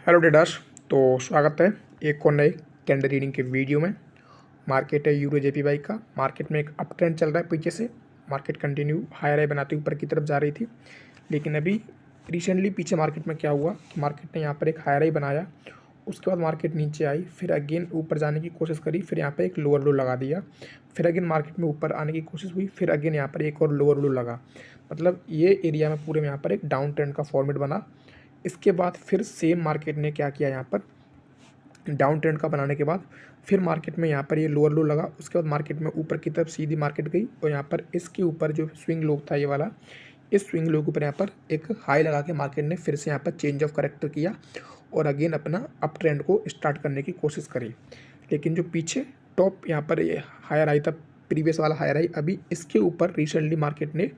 Hello traders. तो स्वागत है एक और नए कैंडल रीडिंग के वीडियो में। मार्केट है यूरो जेपीवाई का। मार्केट में एक अप ट्रेंड चल रहा है। पीछे से मार्केट कंटिन्यू हायर हाई बनाते ऊपर की तरफ जा रही थी, लेकिन अभी रिसेंटली पीछे मार्केट में क्या हुआ कि मार्केट ने यहाँ पर एक हायर हाई बनाया, उसके बाद मार्केट नीचे आई, फिर अगेन ऊपर जाने की कोशिश करी, फिर यहाँ पर एक लोअर लो लगा दिया, फिर अगेन मार्केट में ऊपर आने की कोशिश हुई, फिर अगेन यहाँ पर एक और लोअर लो लगा। मतलब ये एरिया में पूरे में यहाँ पर एक डाउन ट्रेंड का फॉर्मेट बना। इसके बाद फिर सेम मार्केट ने क्या किया, यहाँ पर डाउन ट्रेंड का बनाने के बाद फिर मार्केट में यहाँ पर ये लोअर लो लगा। उसके बाद मार्केट में ऊपर की तरफ सीधी मार्केट गई और यहाँ पर इसके ऊपर जो स्विंग लो था ये वाला, इस स्विंग लो के ऊपर यहाँ पर एक हाई लगा के मार्केट ने फिर से यहाँ पर चेंज ऑफ करेक्टर किया और अगेन अपना अप ट्रेंड को स्टार्ट करने की कोशिश करी। लेकिन जो पीछे टॉप यहाँ पर ये हायर आई था, प्रीवियस वाला हायर आई, अभी इसके ऊपर रिसेंटली मार्केट ने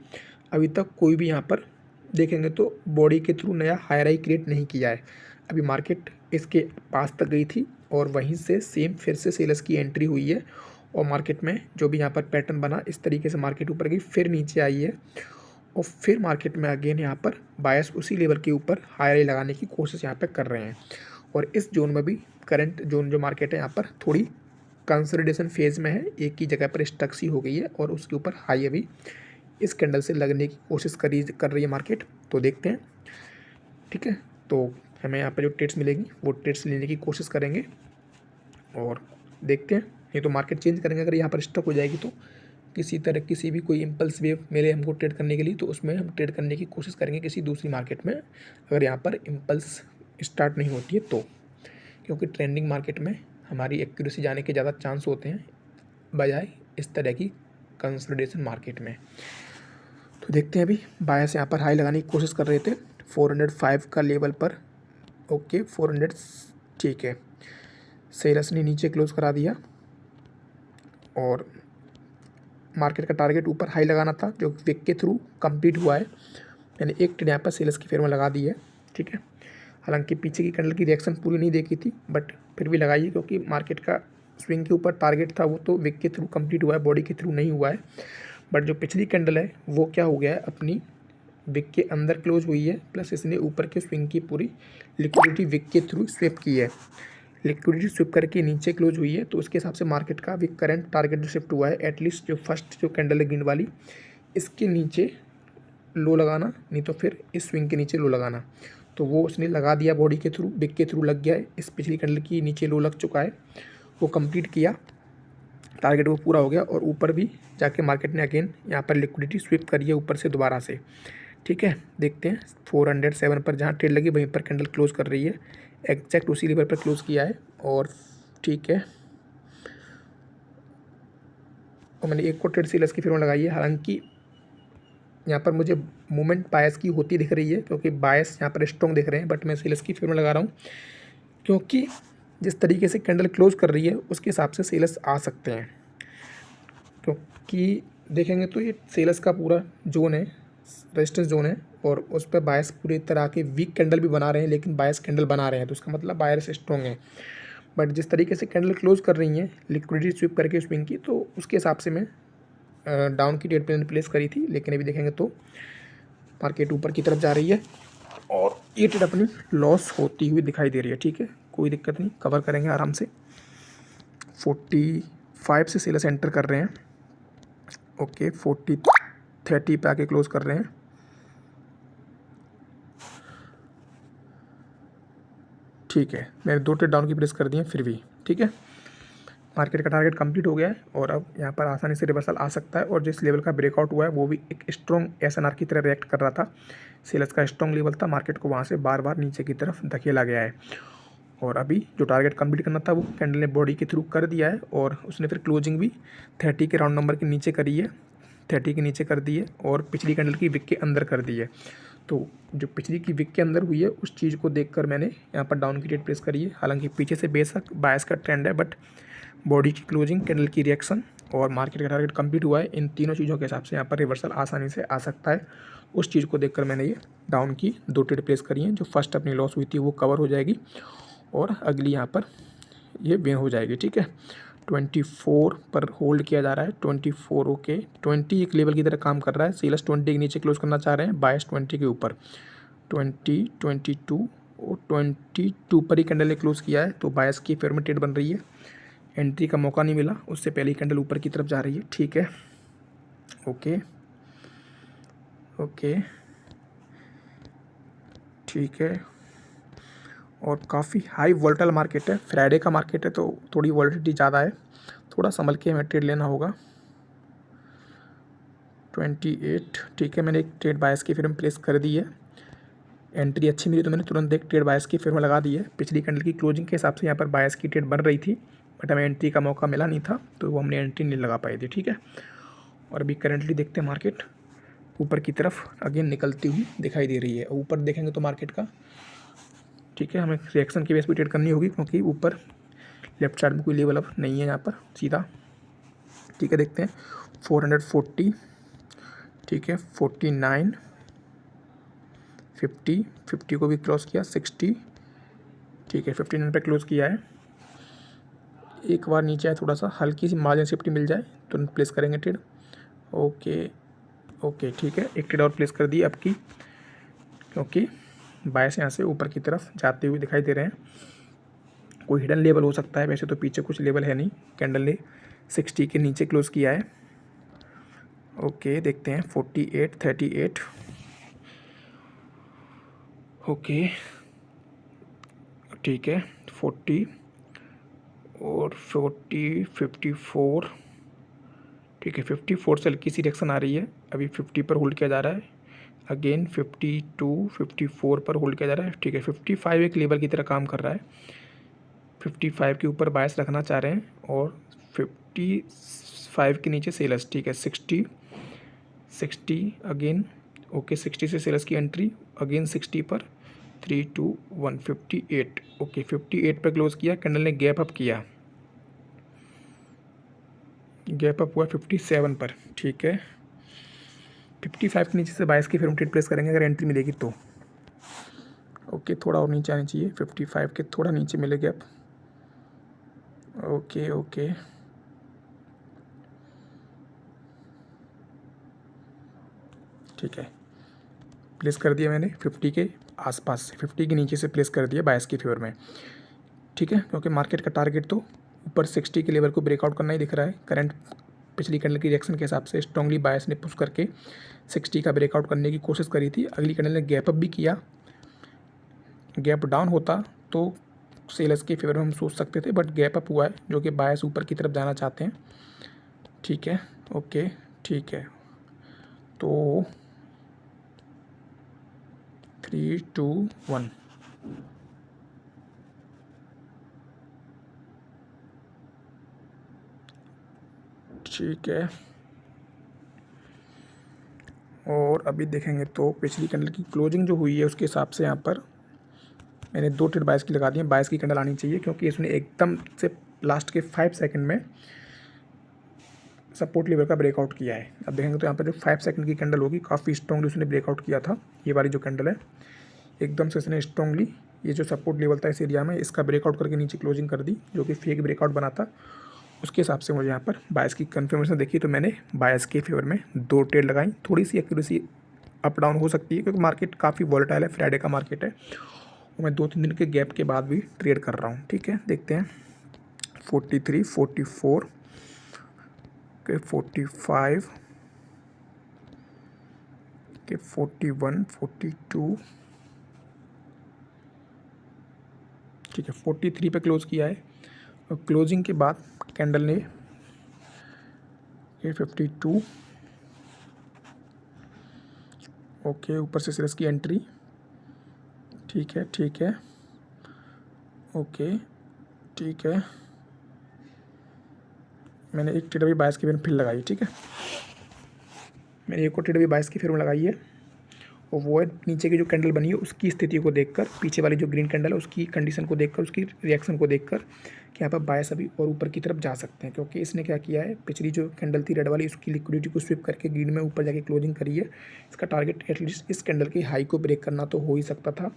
अभी तक कोई भी यहाँ पर देखेंगे तो बॉडी के थ्रू नया हायर हाई क्रिएट नहीं किया है। अभी मार्केट इसके पास तक गई थी और वहीं से सेम फिर से सेलर्स की एंट्री हुई है और मार्केट में जो भी यहाँ पर पैटर्न बना इस तरीके से मार्केट ऊपर गई, फिर नीचे आई है और फिर मार्केट में अगेन यहाँ पर बायस उसी लेवल के ऊपर हायर हाई लगाने की कोशिश यहाँ पर कर रहे हैं। और इस जोन में भी करंट जोन जो मार्केट है यहाँ पर थोड़ी कंसोलिडेशन फेज में है, एक ही जगह पर स्टक सी हो गई है और उसके ऊपर हाई अभी इस कैंडल से लगने की कोशिश कर रही है मार्केट। तो देखते हैं, ठीक है। तो हमें यहाँ पर जो ट्रेड्स मिलेगी वो ट्रेड्स लेने की कोशिश करेंगे और देखते हैं, नहीं तो मार्केट चेंज करेंगे। अगर यहाँ पर स्टक हो जाएगी तो किसी तरह किसी भी कोई इम्पल्स वेव मिले हमको ट्रेड करने के लिए, तो उसमें हम ट्रेड करने की कोशिश करेंगे किसी दूसरी मार्केट में, अगर यहाँ पर इम्पल्स स्टार्ट नहीं होती है तो। क्योंकि ट्रेंडिंग मार्केट में हमारी एक्यूरेसी जाने के ज़्यादा चांस होते हैं बजाय इस तरह की कंसोलिडेशन मार्केट में। तो देखते हैं, अभी बायस यहाँ पर हाई लगाने की कोशिश कर रहे थे 405 का लेवल पर। ओके 400, ठीक है। सेलर्स ने नीचे क्लोज करा दिया और मार्केट का टारगेट ऊपर हाई लगाना था जो विक के थ्रू कंप्लीट हुआ है। मैंने एक ट्रेड यहाँ पर सेलर्स की फेयर में लगा दी है, ठीक है। हालांकि पीछे की कैंडल की रिएक्शन पूरी नहीं देखी थी बट फिर भी लगाई है, क्योंकि मार्केट का स्विंग के ऊपर टारगेट था वो तो विक के थ्रू कंप्लीट हुआ है, बॉडी के थ्रू नहीं हुआ है। बट जो पिछली कैंडल है वो क्या हो गया है, अपनी विक के अंदर क्लोज हुई है, प्लस इसने ऊपर के स्विंग की पूरी लिक्विडिटी विक के थ्रू स्विप की है। लिक्विडिटी स्विप करके नीचे क्लोज हुई है, तो उसके हिसाब से मार्केट का विक करंट टारगेट जो शिफ्ट हुआ है, एटलीस्ट जो फर्स्ट जो कैंडल है ग्रीन वाली, इसके नीचे लो लगाना, नहीं तो फिर इस स्विंग के नीचे लो लगाना। तो वो उसने लगा दिया, बॉडी के थ्रू विक के थ्रू लग गया है। इस पिछली कैंडल की नीचे लो लग चुका है, वो कंप्लीट किया, टारगेट वो पूरा हो गया और ऊपर भी जाके मार्केट ने अगेन यहाँ पर लिक्विडिटी स्विप करी है ऊपर से दोबारा से, ठीक है। देखते हैं 407 पर जहाँ ट्रेड लगी वहीं पर कैंडल क्लोज कर रही है, एग्जैक्ट उसी लेवल पर क्लोज किया है और ठीक है। और मैंने एक को ट्रेड सेलर्स की फिर लगाई है। हालांकि यहाँ पर मुझे मूवमेंट बायस की होती दिख रही है, क्योंकि बायस यहाँ पर स्ट्रॉन्ग दिख रहे हैं, बट मैं सेलर्स की फिर लगा रहा हूँ क्योंकि जिस तरीके से कैंडल क्लोज कर रही है उसके हिसाब से सेलर्स आ सकते हैं। क्योंकि देखेंगे तो ये सेलर्स का पूरा जोन है, रेजिस्टेंस जोन है, और उस पर बायस पूरी तरह के वीक कैंडल भी बना रहे हैं, लेकिन बायस कैंडल बना रहे हैं, तो उसका मतलब बायस स्ट्रॉन्ग है। बट जिस तरीके से कैंडल क्लोज कर रही हैं लिक्विडिटी स्विप करके स्विंग की, तो उसके हिसाब से मैं डाउन की ट्रेड प्लेस करी थी। लेकिन अभी देखेंगे तो मार्केट ऊपर की तरफ जा रही है और ये ट्रेड अपनी लॉस होती हुई दिखाई दे रही है, ठीक है। कोई दिक्कत नहीं, कवर करेंगे आराम से। 45 से सेलर्स एंटर कर रहे हैं, ओके 30 पे आके क्लोज कर रहे हैं, ठीक है। मैंने 2 ट्रेड डाउन की प्लेस कर दी है फिर भी, ठीक है। मार्केट का टारगेट कंप्लीट हो गया है और अब यहाँ पर आसानी से रिवर्सल आ सकता है। और जिस लेवल का ब्रेकआउट हुआ है वो भी एक स्ट्रॉन्ग एसएनआर की तरह रिएक्ट कर रहा था, सेलर्स का स्ट्रॉन्ग लेवल था, मार्केट को वहाँ से बार बार नीचे की तरफ धकेला गया है। और अभी जो टारगेट कंप्लीट करना था वो कैंडल ने बॉडी के थ्रू कर दिया है और उसने फिर क्लोजिंग भी 30 के राउंड नंबर के नीचे करी है, 30 के नीचे कर दी है और पिछली कैंडल की विक के अंदर कर दी है। तो जो पिछली की विक के अंदर हुई है उस चीज़ को देखकर मैंने यहाँ पर डाउन की ट्रेड प्लेस करी है। हालांकि पीछे से बेशक बायस का ट्रेंड है, बट बॉडी की क्लोजिंग, कैंडल की रिएक्शन और मार्केट का टारगेट कंप्लीट हुआ है, इन तीनों चीज़ों के हिसाब से यहाँ पर रिवर्सल आसानी से आ सकता है। उस चीज़ को देखकर मैंने ये डाउन की 2 ट्रेड प्लेस करी हैं। जो फर्स्ट अपनी लॉस हुई थी वो कवर हो जाएगी और अगली यहाँ पर ये विन हो जाएगी, ठीक है। 24 पर होल्ड किया जा रहा है, 24 ओके। 20 एक लेवल की तरह काम कर रहा है, सेलर्स 20 के नीचे क्लोज करना चाह रहे हैं, बायस 20 के ऊपर, 20, 22 और 22 पर ही कैंडल ने क्लोज किया है, तो बायस की फेवर में ट्रेड बन रही है। एंट्री का मौका नहीं मिला, उससे पहले ही कैंडल ऊपर की तरफ जा रही है। ठीक है, ओके ओके, ठीक है। और काफ़ी हाई वोलेटाइल मार्केट है, फ्राइडे का मार्केट है तो थोड़ी वोलेटिलिटी ज़्यादा है, थोड़ा संभल के हमें ट्रेड लेना होगा। 28, ठीक है, मैंने एक ट्रेड बायस की फिर में प्लेस कर दी है। एंट्री अच्छी मिली तो मैंने तुरंत एक ट्रेड बायस की फिर में लगा दी है। पिछली कैंडल की क्लोजिंग के हिसाब से यहाँ पर बायस की ट्रेड बन रही थी, बट हमें एंट्री का मौका मिला नहीं था, तो वो हमने एंट्री नहीं लगा पाई थी। ठीक है, और अभी करेंटली देखते हैं मार्केट ऊपर की तरफ अगेन निकलती हुई दिखाई दे रही है। ऊपर देखेंगे तो मार्केट का, ठीक है, हमें रिएक्शन की बेस पर ट्रेड करनी होगी, क्योंकि ऊपर लेफ्ट साइड में कोई लेवल अब नहीं है यहाँ पर सीधा। ठीक है, देखते हैं 440, ठीक है, 49, 50 को भी क्रॉस किया, 60, ठीक है, 59 पे क्लोज किया है। एक बार नीचे आए, थोड़ा सा हल्की सी मार्जिन सेफ्टी मिल जाए तो प्लेस करेंगे ट्रेड। ओके ओके, ठीक है, एक ट्रेड और प्लेस कर दी अब की, क्योंकि बायस यहाँ से ऊपर की तरफ जाते हुए दिखाई दे रहे हैं। कोई हिडन लेवल हो सकता है, वैसे तो पीछे कुछ लेवल है नहीं। कैंडल ने 60 के नीचे क्लोज किया है। ओके, देखते हैं 48, 38, ओके, ठीक है, 40 और 40, 54, ठीक है, 54 से हल्की सी रिएक्शन आ रही है, अभी 50 पर होल्ड किया जा रहा है। अगेन 52, 54 पर होल्ड किया जा रहा है। ठीक है, 55 एक लेवल की तरह काम कर रहा है, 55 के ऊपर बायस रखना चाह रहे हैं, और 55 के नीचे सेलर्स। ठीक है, 60 अगेन, ओके, 60 से सेलर्स की एंट्री, अगेन 60 पर, 3, 2, 1, 58, ओके, 58 पर क्लोज किया। कैंडल ने गैप अप किया, गैप अप हुआ 57 पर। ठीक है, 55 के नीचे से बायस की फिर हम ट्रेड प्लेस करेंगे अगर एंट्री मिलेगी तो। ओके, थोड़ा और नीचे आनी चाहिए, 55 के थोड़ा नीचे मिले गैप। ओके ओके, ठीक है, प्लेस कर दिया मैंने 50 के आसपास से, 50 के नीचे से प्लेस कर दिया बायस की फेवर में। ठीक है, क्योंकि मार्केट का टारगेट तो ऊपर 60 के लेवल को ब्रेकआउट करना ही दिख रहा है। करंट पिछली कैंडल की रिएक्शन के हिसाब से स्ट्रांगली बायस ने पुश करके 60 का ब्रेकआउट करने की कोशिश करी थी। अगली कैंडल ने गैप अप भी किया, गैप डाउन होता तो सेलर्स के फेवर में हम सोच सकते थे, बट गैप अप हुआ है, जो कि बायस ऊपर की तरफ जाना चाहते हैं। ठीक है, ओके, ठीक है, तो 3, 2, 1, ठीक है। और अभी देखेंगे तो पिछली कैंडल की क्लोजिंग जो हुई है उसके हिसाब से यहाँ पर मैंने 2 ट्रेड बायस की लगा दी है। बायस की कैंडल आनी चाहिए, क्योंकि इसने एकदम से लास्ट के 5 सेकंड में सपोर्ट लेवल का ब्रेकआउट किया है। अब देखेंगे तो यहाँ पर जो 5 सेकंड की कैंडल होगी, काफ़ी स्ट्रॉन्गली उसने ब्रेकआउट किया था। ये वाली जो कैंडल है, एकदम से इसने स्ट्रॉन्गली ये जो सपोर्ट लेवल था इस एरिया में, इसका ब्रेकआउट करके नीचे क्लोजिंग कर दी, जो कि फेक ब्रेकआउट बना था। उसके हिसाब से मुझे यहाँ पर बायस की कन्फर्मेशन देखी, तो मैंने बायस के फेवर में 2 ट्रेड लगाई। थोड़ी सी एक्यूरेसी अप डाउन हो सकती है, क्योंकि मार्केट काफ़ी वॉलेटाइल है, फ्राइडे का मार्केट है, और मैं 2-3 दिन के गैप के बाद भी ट्रेड कर रहा हूँ। ठीक है, देखते हैं 43, 44 के 45 के 41, 42, ठीक है, 43 पे क्लोज किया है। और क्लोजिंग के बाद कैंडल ने ये 52, ओके, ऊपर से सेल्स की एंट्री। ठीक है, ठीक है, ओके, ठीक है, मैंने एक ट्रेड अभी बायस की फिर लगाई। ठीक है, मैंने एक और ट्रेड अभी बायस की फिर लगाई है, और वो है नीचे की जो कैंडल बनी है उसकी स्थिति को देखकर, पीछे वाली जो ग्रीन कैंडल है उसकी कंडीशन को देखकर, उसकी रिएक्शन को देखकर कि यहाँ पर बायस अभी और ऊपर की तरफ जा सकते हैं। क्योंकि इसने क्या किया है, पिछली जो कैंडल थी रेड वाली, उसकी लिक्विडिटी को स्विप करके ग्रीन में ऊपर जाके क्लोजिंग करी है। इसका टारगेट एटलीस्ट इस कैंडल की हाई को ब्रेक करना तो हो ही सकता था,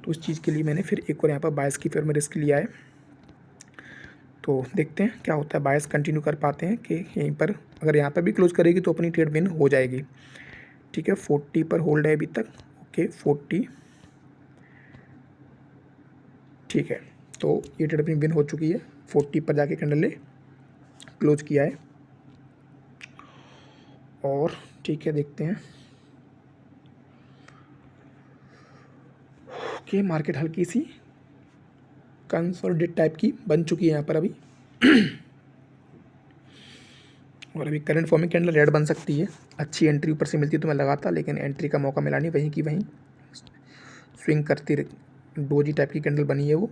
तो उस चीज़ के लिए मैंने फिर एक और यहाँ पर बायस की फेवर में रिस्क लिया है। तो देखते हैं क्या होता है, बायस कंटिन्यू कर पाते हैं कि यहीं पर अगर यहाँ पर भी क्लोज करेगी तो अपनी ट्रेड विन हो जाएगी। ठीक है, 40 पर होल्ड है अभी तक, ओके, 40, ठीक है, तो ये ट्रेड अपनी विन हो चुकी है। 40 पर जाके कैंडल ने क्लोज किया है। और ठीक है, देखते हैं। ओके, मार्केट हल्की सी कंसोलिडेट टाइप की बन चुकी है यहाँ पर अभी। और अभी करंट फॉर्मिंग कैंडल रेड बन सकती है। अच्छी एंट्री ऊपर से मिलती तो मैं लगाता, लेकिन एंट्री का मौका मिला नहीं। वहीं की वहीं स्विंग करती डोजी टाइप की कैंडल बनी है वो।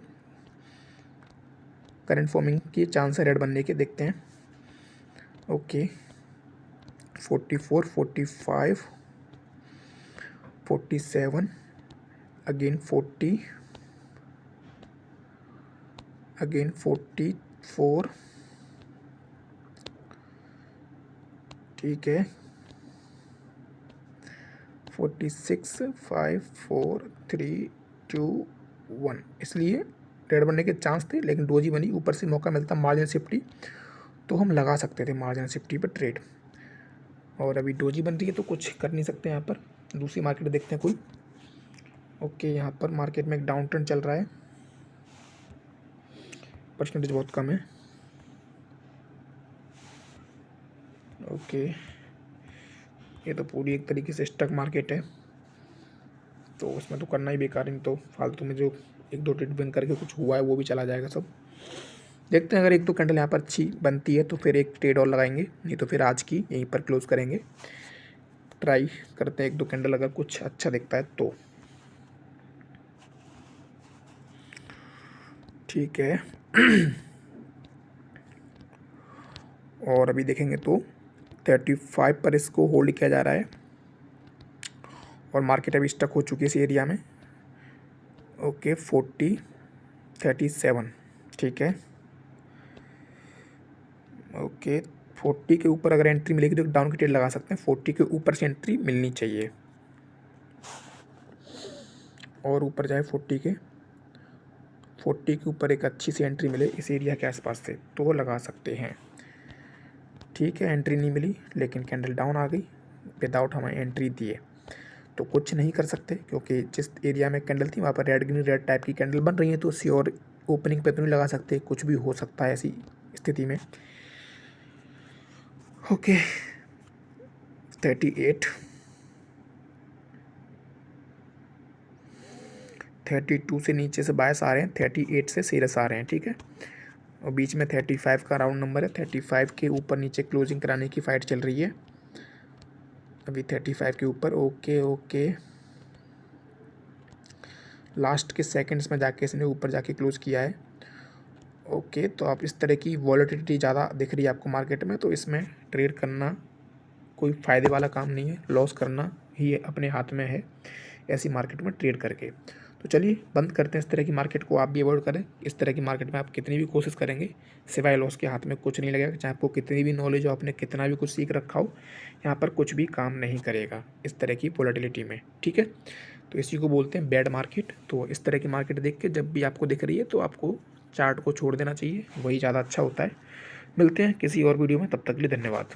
करंट फॉर्मिंग की चांस है रेड बनने के, देखते हैं। ओके, 44, 45, 47, अगेन 40, अगेन 44, ठीक है, 46, 5, 4, 3, 2, 1। इसलिए रेड बनने के चांस थे, लेकिन डोजी बनी। ऊपर से मौका मिलता मार्जिन सेफ्टी, तो हम लगा सकते थे मार्जिन सेफ्टी पर ट्रेड। और अभी डोजी बन रही है तो कुछ कर नहीं सकते यहाँ पर। दूसरी मार्केट देखते हैं कोई। ओके, यहाँ पर मार्केट में एक डाउन ट्रेंड चल रहा है, परसेंटेज बहुत कम है। ओके, ये तो पूरी एक तरीके से स्टक मार्केट है, तो उसमें तो करना ही बेकार है। तो फालतू में जो एक दो ट्रेड बन करके कुछ हुआ है वो भी चला जाएगा सब। देखते हैं, अगर एक दो कैंडल यहाँ पर अच्छी बनती है तो फिर एक ट्रेड और लगाएंगे, नहीं तो फिर आज की यहीं पर क्लोज करेंगे। ट्राई करते हैं एक दो कैंडल अगर कुछ अच्छा दिखता है तो। ठीक है। और अभी देखेंगे तो 35 पर इसको होल्ड किया जा रहा है, और मार्केट अभी स्टक हो चुकी है इस एरिया में। ओके, 40, 37, ठीक है। ओके, 40 के ऊपर अगर एंट्री मिलेगी तो डाउन की ट्रेड लगा सकते हैं। 40 के ऊपर से एंट्री मिलनी चाहिए, और ऊपर जाए 40 के ऊपर एक अच्छी सी एंट्री मिले इस एरिया के आसपास से तो लगा सकते हैं। ठीक है, एंट्री नहीं मिली, लेकिन कैंडल डाउन आ गई विदाउट हमें एंट्री दिए, तो कुछ नहीं कर सकते, क्योंकि जिस एरिया में कैंडल थी वहाँ पर रेड ग्रीन रेड टाइप की कैंडल बन रही है, तो उसी और ओपनिंग पे तो नहीं लगा सकते, कुछ भी हो सकता है ऐसी स्थिति में। ओके, 38, 32 से नीचे से बायस आ रहे हैं, 38 से सीरियस आ रहे हैं, ठीक है। और बीच में 35 का राउंड नंबर है। 35 के ऊपर नीचे क्लोजिंग कराने की फाइट चल रही है अभी 35 के ऊपर। ओके ओके, लास्ट के सेकंड्स में जाके इसने ऊपर जाके क्लोज किया है। ओके, तो आप इस तरह की वॉलेटिलिटी ज़्यादा दिख रही है आपको मार्केट में, तो इसमें ट्रेड करना कोई फ़ायदे वाला काम नहीं है, लॉस करना ही अपने हाथ में है ऐसी मार्केट में ट्रेड करके। तो चलिए बंद करते हैं इस तरह की मार्केट को, आप भी अवॉइड करें। इस तरह की मार्केट में आप कितनी भी कोशिश करेंगे, सिवाय लॉस के हाथ में कुछ नहीं लगेगा। चाहे आपको कितनी भी नॉलेज हो, आपने कितना भी कुछ सीख रखा हो, यहाँ पर कुछ भी काम नहीं करेगा इस तरह की वॉलेटिलिटी में, ठीक है। तो इसी को बोलते हैं बैड मार्केट। तो इस तरह की मार्केट देख के जब भी आपको दिख रही है तो आपको चार्ट को छोड़ देना चाहिए, वही ज़्यादा अच्छा होता है। मिलते हैं किसी और वीडियो में, तब तक के लिए धन्यवाद।